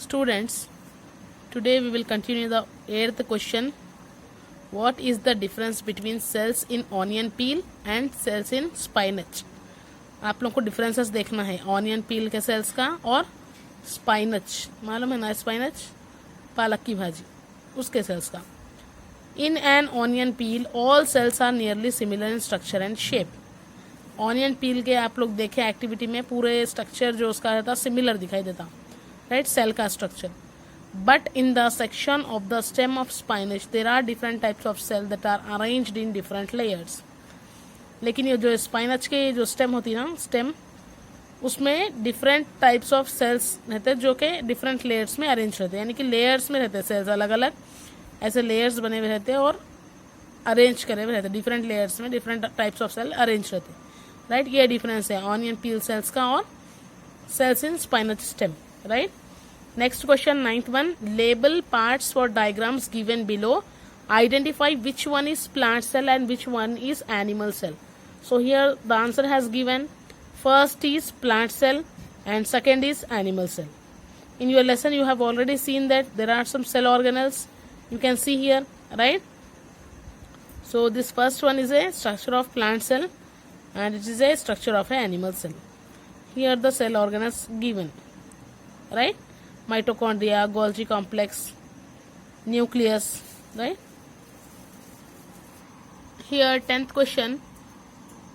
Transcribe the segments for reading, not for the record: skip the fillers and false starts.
Students, today we will continue the 8th question. What is the difference between cells in onion peel and cells in spinach? आप लोग को differences देखना है onion peel के sales का और स्पाइनच, मालूम है ना स्पाइनच, पालक की भाजी, उसके सेल्स का. In an onion peel all cells are nearly similar in structure and shape. Onion peel के आप लोग देखे एक्टिविटी में पूरे स्ट्रक्चर जो उसका रहता सिमिलर दिखाई देता, राइट, सेल का structure. But in the section of the stem of spinach there are different types of cell that are arranged in different layers. लेकिन ये जो स्पाइनच के जो स्टेम होती है ना, स्टेम, उसमें डिफरेंट टाइप्स ऑफ सेल्स रहते हैं जो कि डिफरेंट लेयर्स में अरेंज रहते हैं, यानी कि लेयर्स में रहते हैं सेल्स, अलग अलग ऐसे लेयर्स बने हुए रहते हैं और अरेंज करे हुए रहते हैं डिफरेंट लेयर्स में, different types of cell arrange रहते हैं, राइट. ये डिफरेंस है ऑनियन पील सेल्स का और cells in spinach stem, right. Next question 9th one. Label parts for diagrams given below. Identify which one is plant cell and which one is animal cell. So here the answer has given first is plant cell and second is animal cell. In your lesson you have already seen that there are some cell organelles you can see here, right. So this first one is a structure of plant cell and it is a structure of an animal cell. Here the cell organelles given, right. Mitochondria, Golgi complex, nucleus, right. Here 10th question.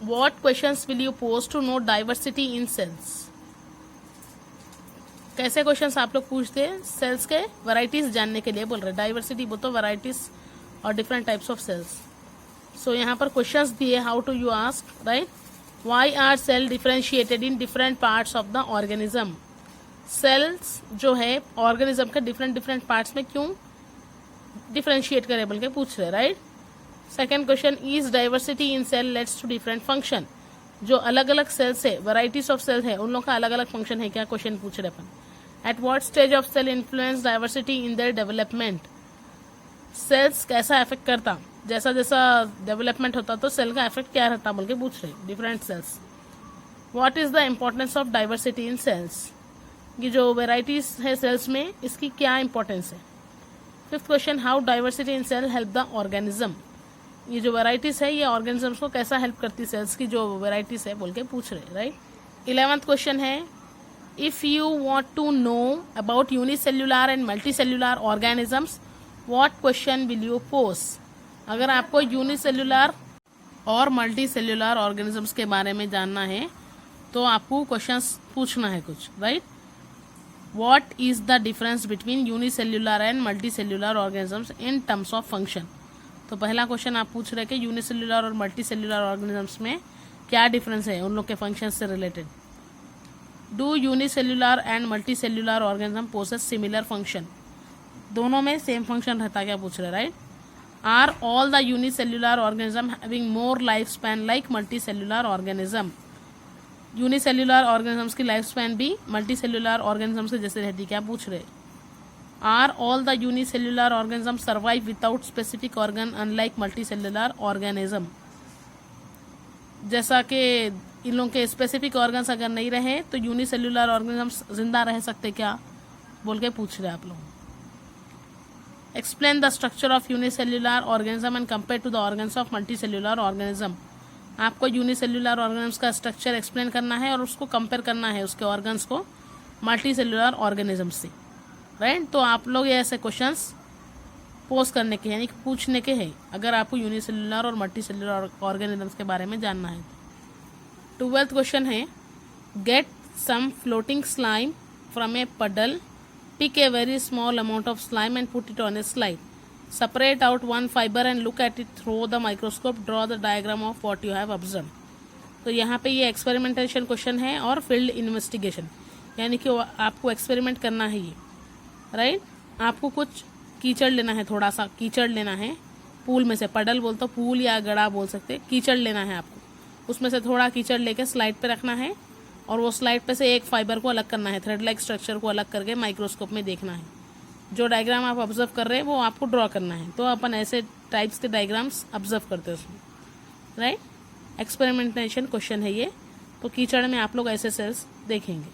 What questions will you pose to know diversity in cells? कैसे questions आप लोग पूछते हैं sales के varieties जानने के लिए बोल रहे. डाइवर्सिटी बोल तो वैरायटीज और different types of cells. So यहाँ पर क्वेश्चंस दिए, how to you ask, right. Why are cell differentiated in different parts of the organism. Cells जो है ऑर्गेनिज्म के डिफरेंट डिफरेंट पार्ट्स में क्यों डिफरेंशिएट करे बोल के पूछ रहे, right. Second question, is diversity in cell leads to different function. जो अलग अलग सेल्स है, वैराइटीज ऑफ सेल्स है, उन लोगों का अलग अलग फंक्शन है क्या, क्वेश्चन पूछ रहे अपन. At what stage of cell influence diversity in their development. Cells कैसा इफेक्ट करता, जैसा जैसा डेवलपमेंट होता तो सेल का इफेक्ट क्या रहता बोल के पूछ रहे different cells. What is the importance of diversity in cells. ये जो वेराइटीज है सेल्स में, इसकी क्या इंपॉर्टेंस है. Fifth question, how diversity in cell help the organism. ये जो वेराइटीज है ये ऑर्गेनिजम्स को कैसा हेल्प करती है, सेल्स की जो वेराइटीज है बोल के पूछ रहे, राइट. 11th क्वेश्चन है, if you want to know about unicellular and multicellular organisms what question will you pose. अगर आपको यूनिसेल्युलर और मल्टीसेल्युलर ऑर्गेनिजम्स के बारे में जानना है तो आपको क्वेश्चंस पूछना है कुछ, right. What is the difference between unicellular and multicellular organisms in terms of function. तो पहला क्वेश्चन आप पूछ रहे कि यूनिसेल्युलर और मल्टीसेल्युलर ऑर्गेनिजम्स में क्या डिफरेंस है उन लोग के फंक्शन से related. Do unicellular and multicellular organism possess similar function. दोनों में सेम फंक्शन रहता क्या पूछ रहे, right. Are all the unicellular organism having more life span like multicellular organism. Unicellular organisms की लाइफ स्पैन भी मल्टीसेल्युलर ऑर्गेनिजम्स के जैसे रहती, क्या पूछ रहे. Are all the unicellular organism survive without specific organ unlike multicellular organism. जैसा कि इन लोगों के स्पेसिफिक ऑर्गन्स अगर नहीं रहे तो यूनिसेल्युलर ऑर्गेनिजम्स जिंदा रह सकते क्या बोल के पूछ रहे आप लोग. Explain the structure of unicellular organism and compare to the organs of multicellular organism. आपको यूनिसेल्युलर ऑर्गेनिज्म का स्ट्रक्चर एक्सप्लेन करना है और उसको कंपेयर करना है उसके ऑर्गन्स को मल्टीसेल्युलर ऑर्गेनिज्म से, राइट. तो आप लोग ये ऐसे क्वेश्चंस पोस्ट करने के यानी पूछने के हैं अगर आपको यूनिसेल्युलर और मल्टीसेल्युलर ऑर्गेनिज्म्स के बारे में जानना है. 12th क्वेश्चन है, get some floating slime from a puddle, pick a very small amount of slime and put it on a slide. Separate out one fiber and look at it through the microscope. Draw the diagram of what you have observed. तो यहाँ पे ये experimentation question है और field investigation, यानी कि आपको experiment करना है ये, राइट. आपको कुछ कीचड़ लेना है, थोड़ा सा कीचड़ लेना है पूल में से, पडल बोल तो पूल या गड़ा बोल सकते, कीचड़ लेना है आपको. उसमें से थोड़ा कीचड़ लेके स्लाइड पे रखना है और वो स्लाइड पे से एक फाइबर को अलग करना है, थ्रेड लाइक स्ट्रक्चर को अलग करके माइक्रोस्कोप में देखना है. जो डायग्राम आप ऑब्जर्व कर रहे हैं वो आपको ड्रॉ करना है. तो अपन ऐसे टाइप्स के डायग्राम्स ऑब्जर्व करते हैं उसमें, राइट. एक्सपेरिमेंटेशन क्वेश्चन है ये. तो कीचड़ में आप लोग ऐसे सेल्स देखेंगे.